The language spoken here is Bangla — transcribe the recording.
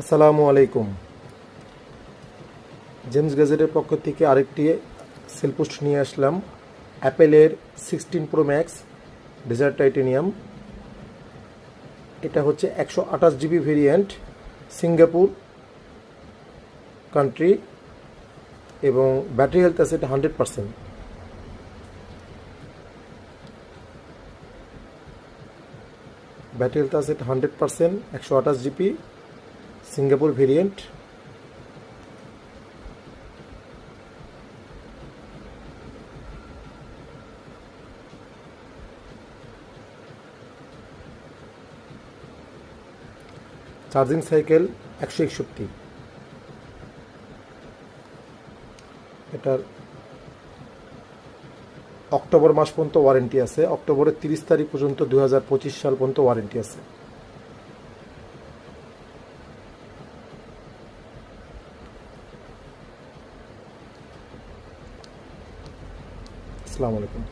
আসসালামু আলাইকুম। জেমস গ্যাজেটের পক্ষ থেকে আরেকটি সেলপোস্ট নিয়ে আসলাম। অ্যাপেলের 16 Pro Max ডেজার্ট টাইটেনিয়াম। এটা হচ্ছে 128 GB ভেরিয়েন্ট, সিঙ্গাপুর কান্ট্রি, এবং ব্যাটারি হেলথ আছে এটা 100%। ব্যাটারি হেলথ আছে এটা 100%, 128 GB, Singapore variant. Charging cycle 161। এটার অক্টোবর মাস পর্যন্ত ওয়ারেন্টি আছে, অক্টোবরের 30 তারিখ পর্যন্ত 2025 সাল পর্যন্ত ওয়ারেন্টি আছে। আসসালামু আলাইকুম।